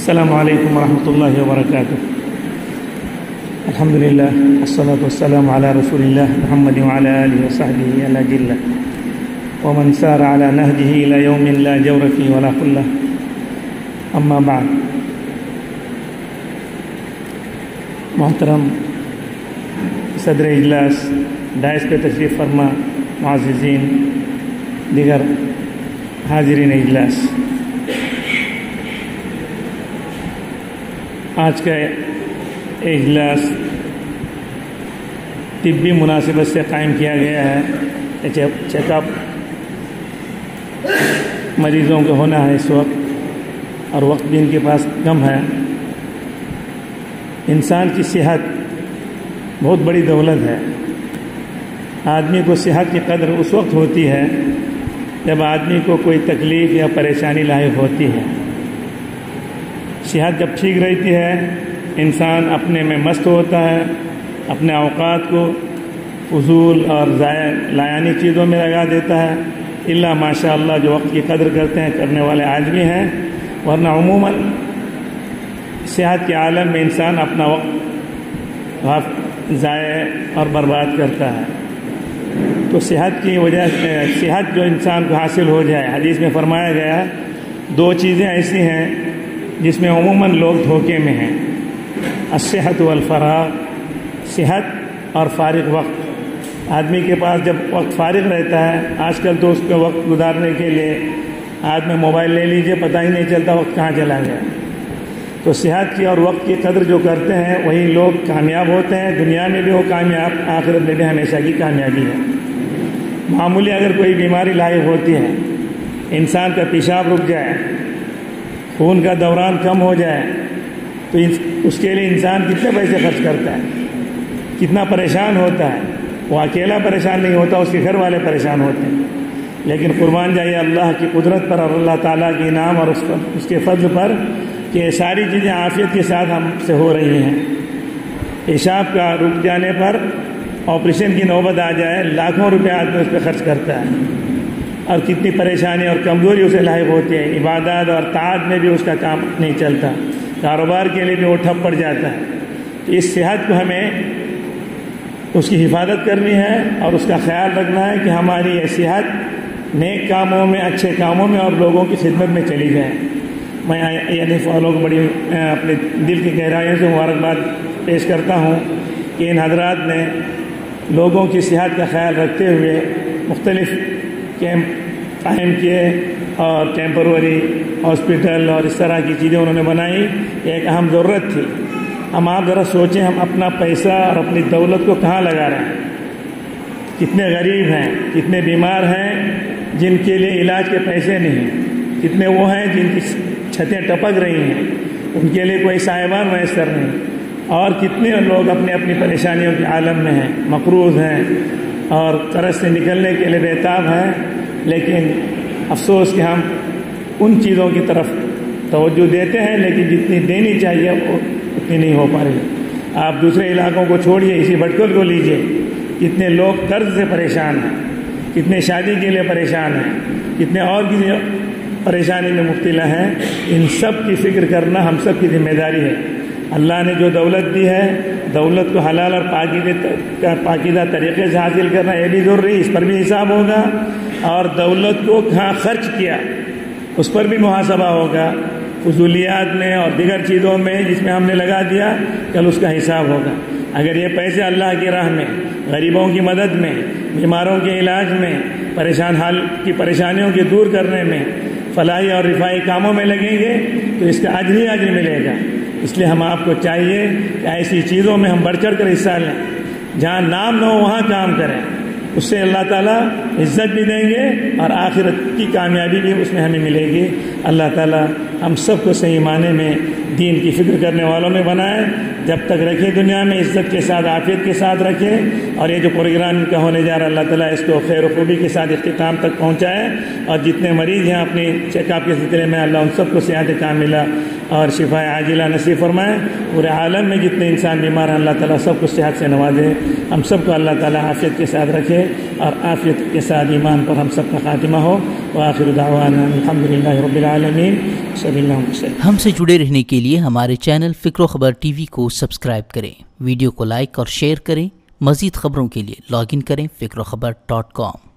السلام علیکم ورحمۃ اللہ وبرکاتہ. الحمد للہ والصلاة والسلام علی رسول اللہ محمد وعلی آلہ وصحبہ الأجلة ومن سار على نهجه إلى يوم لا جور فيه ولا خلة. اما بعد. محترم صدر اجلاس، ڈائس پہ تشریف فرما، معززین، دیگر حاضرین اجلاس، آج کا اجلاس طبی مناسبت سے قائم کیا گیا ہے. چیک اپ مریضوں کو ہونا ہے اس وقت، اور وقت بھی ان کے پاس کم ہے. انسان کی صحت بہت بڑی دولت ہے. آدمی کو صحت کی قدر اس وقت ہوتی ہے جب آدمی کو کوئی تکلیف یا پریشانی لاحق ہوتی ہے. صحت جب ٹھیک رہتی ہے انسان اپنے میں مست ہوتا ہے، اپنے اوقات کو فضول اور ضائع لایانی چیزوں میں لگا دیتا ہے. الا ماشاء اللہ جو وقت کی قدر کرتے ہیں، کرنے والے آدمی ہیں، ورنہ عموماً صحت کے عالم میں انسان اپنا وقت ضائع اور برباد کرتا ہے. تو صحت کی وجہ سے صحت جو انسان کو حاصل ہو جائے، حدیث میں فرمایا گیا دو چیزیں ایسی ہیں جس میں عموماً لوگ دھوکے میں ہیں: الصحت والفراغ، صحت اور فارغ وقت. آدمی کے پاس جب وقت فارغ رہتا ہے، آج کل تو اس کا وقت گزارنے کے لیے آدمی موبائل لے لیجئے، پتہ ہی نہیں چلتا وقت کہاں چلا گیا. تو صحت کی اور وقت کی قدر جو کرتے ہیں وہی لوگ کامیاب ہوتے ہیں. دنیا میں بھی وہ کامیاب، آخرت میں بھی ہمیشہ کی کامیابی ہے. معمولی اگر کوئی بیماری لاحق ہوتی ہے، انسان کا پیشاب رک جائے، خون کا دوران کم ہو جائے، تو اس کے لیے انسان کتنے پیسے خرچ کرتا ہے، کتنا پریشان ہوتا ہے. وہ اکیلا پریشان نہیں ہوتا، اس کے گھر والے پریشان ہوتے ہیں. لیکن قربان جائیے اللہ کی قدرت پر اور اللہ تعالیٰ کے انعام اور اس کے فضل پر کہ یہ ساری چیزیں عافیت کے ساتھ ہم سے ہو رہی ہیں. پیشاب کا رک جانے پر آپریشن کی نوبت آ جائے، لاکھوں روپے آدمی اس پہ خرچ کرتا ہے، اور کتنی پریشانی اور کمزوری اسے لاحق ہوتی ہے. عبادات اور طاعت میں بھی اس کا کام نہیں چلتا، کاروبار کے لیے بھی وہ ٹھپ پڑ جاتا ہے. تو اس صحت کو ہمیں اس کی حفاظت کرنی ہے اور اس کا خیال رکھنا ہے کہ ہماری یہ صحت نیک کاموں میں، اچھے کاموں میں اور لوگوں کی خدمت میں چلی جائے. میں انف والوں کو بڑی اپنے دل کی گہرائیوں سے مبارکباد پیش کرتا ہوں کہ ان حضرات نے لوگوں کی صحت کا خیال رکھتے ہوئے مختلف کیمپ قائم کیے اور ٹیمپروری ہاسپٹل اور اس طرح کی چیزیں انہوں نے بنائی. یہ ایک اہم ضرورت تھی. ہم آپ ذرا سوچیں، ہم اپنا پیسہ اور اپنی دولت کو کہاں لگا رہے ہیں؟ کتنے غریب ہیں، کتنے بیمار ہیں جن کے لیے علاج کے پیسے نہیں ہیں، کتنے وہ ہیں جن کی چھتیں ٹپک رہی ہیں، ان کے لیے کوئی صاحبان میسر نہیں، اور کتنے لوگ اپنی اپنی پریشانیوں کے عالم میں ہیں، مقروض ہیں اور قرض سے نکلنے کے لیے بےتاب ہیں. لیکن افسوس کہ ہم ان چیزوں کی طرف توجہ دیتے ہیں لیکن جتنی دینی چاہیے وہ اتنی نہیں ہو پا رہی. آپ دوسرے علاقوں کو چھوڑیے، اسی بھٹکل کو لیجئے، کتنے لوگ قرض سے پریشان ہیں، کتنے شادی کے لیے پریشان ہیں، کتنے اور کسی پریشانی میں مبتلا ہیں. ان سب کی فکر کرنا ہم سب کی ذمہ داری ہے. اللہ نے جو دولت دی ہے، دولت کو حلال اور پاکیزہ طریقے سے حاصل کرنا یہ بھی ضروری، اس پر بھی حساب ہوگا. اور دولت کو کہاں خرچ کیا اس پر بھی محاسبہ ہوگا. فضولیات میں اور دیگر چیزوں میں جس میں ہم نے لگا دیا، کل اس کا حساب ہوگا. اگر یہ پیسے اللہ کی راہ میں، غریبوں کی مدد میں، بیماروں کے علاج میں، پریشان حال کی پریشانیوں کے دور کرنے میں، فلاحی اور رفاہی کاموں میں لگیں گے تو اس کا اجر ہی اجر ملے گا. اس لیے ہم آپ کو چاہیے کہ ایسی چیزوں میں ہم بڑھ چڑھ کر حصہ لیں. جہاں نام نہ ہو وہاں کام کریں، اس سے اللہ تعالیٰ عزت بھی دیں گے اور آخرت کی کامیابی بھی اس میں ہمیں ملے گی. اللہ تعالیٰ ہم سب کو صحیح معنی میں دین کی فکر کرنے والوں میں بنائے. جب تک رکھے دنیا میں عزت کے ساتھ، عافیت کے ساتھ رکھے. اور یہ جو پروگرام کا ہونے جا رہا ہے، اللہ تعالیٰ اس کو خیر و خوبی کے ساتھ اختتام تک پہنچائے. اور جتنے مریض ہیں اپنی چیک اپ کے سلسلے میں، اللہ ان سب کو صحت کاملہ اور شفا عاجلہ نصیب فرمائے. پورے عالم میں جتنے انسان بیمار ہیں اللہ تعالیٰ سب کو صحت سے نوازے. ہم سب کو اللہ تعالیٰ عافیت کے ساتھ رکھے اور عافیت کے ساتھ ایمان پر ہم سب کا خاتمہ ہو. وآخر دعوانا الحمد للہ رب العالمین. صلی اللہ علیہ وسلم۔ ہم سے جڑے رہنے کے لیے ہمارے چینل فکر و خبر ٹی وی کو سبسکرائب کریں، ویڈیو کو لائک اور شیئر کریں۔ مزید خبروں کے لیے لاگ ان کریں فکروخبر.com۔